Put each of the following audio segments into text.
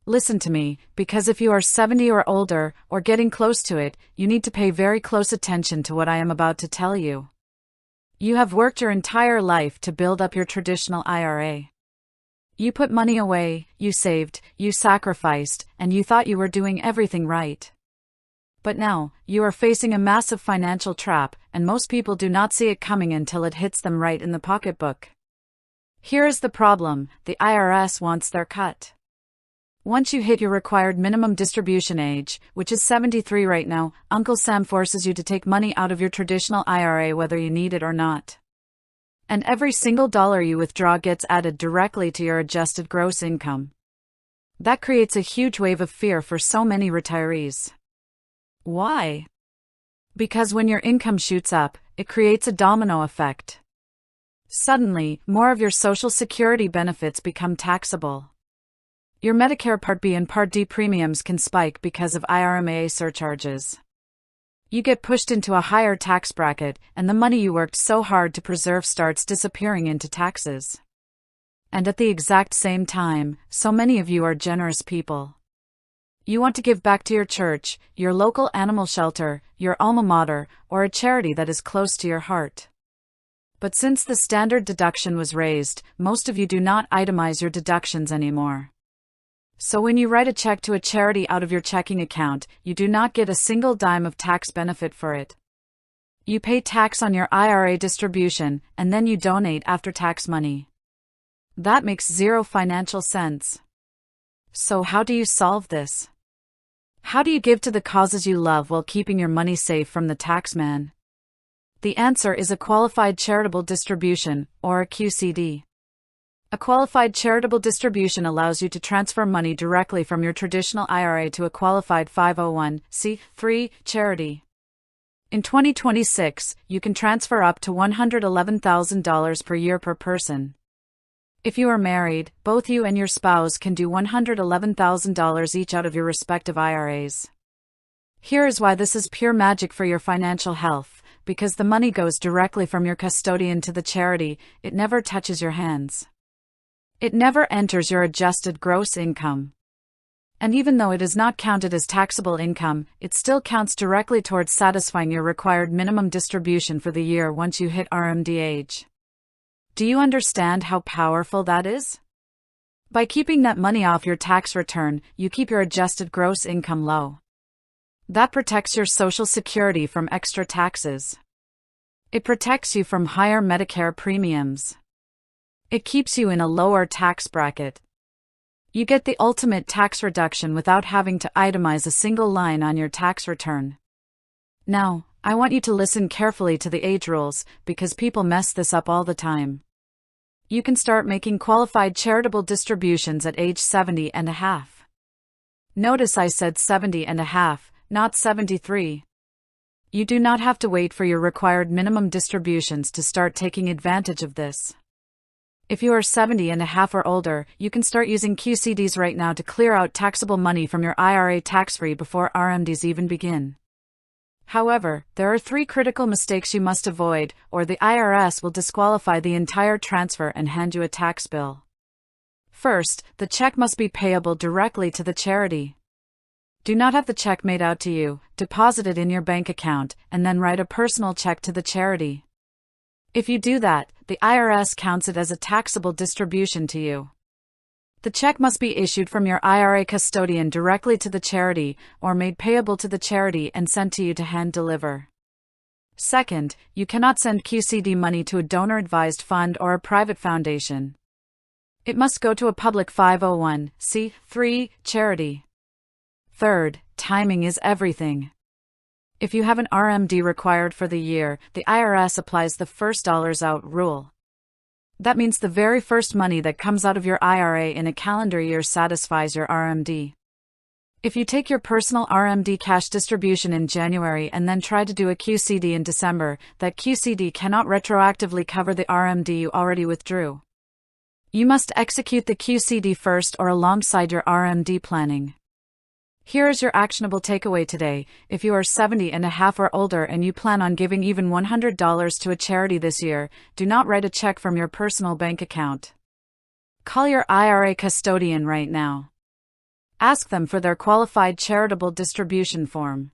Listen to me, because if you are 70 or older, or getting close to it, you need to pay very close attention to what I am about to tell you. You have worked your entire life to build up your traditional IRA. You put money away, you saved, you sacrificed, and you thought you were doing everything right. But now, you are facing a massive financial trap, and most people do not see it coming until it hits them right in the pocketbook. Here is the problem: the IRS wants their cut. Once you hit your required minimum distribution age, which is 73 right now, Uncle Sam forces you to take money out of your traditional IRA whether you need it or not. And every single dollar you withdraw gets added directly to your adjusted gross income. That creates a huge wave of fear for so many retirees. Why? Because when your income shoots up, it creates a domino effect. Suddenly, more of your Social Security benefits become taxable. Your Medicare Part B and Part D premiums can spike because of IRMA surcharges. You get pushed into a higher tax bracket, and the money you worked so hard to preserve starts disappearing into taxes. And at the exact same time, so many of you are generous people. You want to give back to your church, your local animal shelter, your alma mater, or a charity that is close to your heart. But since the standard deduction was raised, most of you do not itemize your deductions anymore. So when you write a check to a charity out of your checking account, you do not get a single dime of tax benefit for it. You pay tax on your IRA distribution, and then you donate after-tax money. That makes zero financial sense. So how do you solve this? How do you give to the causes you love while keeping your money safe from the taxman? The answer is a Qualified Charitable Distribution, or a QCD. A Qualified Charitable Distribution allows you to transfer money directly from your traditional IRA to a qualified 501(c)(3) charity. In 2026, you can transfer up to $111,000 per year per person. If you are married, both you and your spouse can do $111,000 each out of your respective IRAs. Here is why this is pure magic for your financial health: because the money goes directly from your custodian to the charity, it never touches your hands. It never enters your adjusted gross income. And even though it is not counted as taxable income, it still counts directly towards satisfying your required minimum distribution for the year once you hit RMD age. Do you understand how powerful that is? By keeping that money off your tax return, you keep your adjusted gross income low. That protects your Social Security from extra taxes. It protects you from higher Medicare premiums. It keeps you in a lower tax bracket. You get the ultimate tax reduction without having to itemize a single line on your tax return. Now, I want you to listen carefully to the age rules, because people mess this up all the time. You can start making qualified charitable distributions at age 70 and a half. Notice I said 70 and a half, not 73. You do not have to wait for your required minimum distributions to start taking advantage of this. If you are 70 and a half or older, you can start using QCDs right now to clear out taxable money from your IRA tax-free before RMDs even begin. However, there are 3 critical mistakes you must avoid, or the IRS will disqualify the entire transfer and hand you a tax bill. First, the check must be payable directly to the charity. Do not have the check made out to you, deposit it in your bank account, and then write a personal check to the charity. If you do that, the IRS counts it as a taxable distribution to you. The check must be issued from your IRA custodian directly to the charity, or made payable to the charity and sent to you to hand deliver. Second, you cannot send QCD money to a donor-advised fund or a private foundation. It must go to a public 501(c)(3) charity. Third, timing is everything. If you have an RMD required for the year, the IRS applies the first dollars out rule. That means the very first money that comes out of your IRA in a calendar year satisfies your RMD. If you take your personal RMD cash distribution in January and then try to do a QCD in December, that QCD cannot retroactively cover the RMD you already withdrew. You must execute the QCD first or alongside your RMD planning. Here is your actionable takeaway today: if you are 70 and a half or older and you plan on giving even $100 to a charity this year, do not write a check from your personal bank account. Call your IRA custodian right now. Ask them for their Qualified Charitable Distribution form.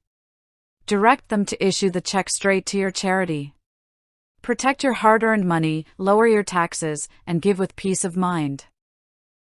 Direct them to issue the check straight to your charity. Protect your hard-earned money, lower your taxes, and give with peace of mind.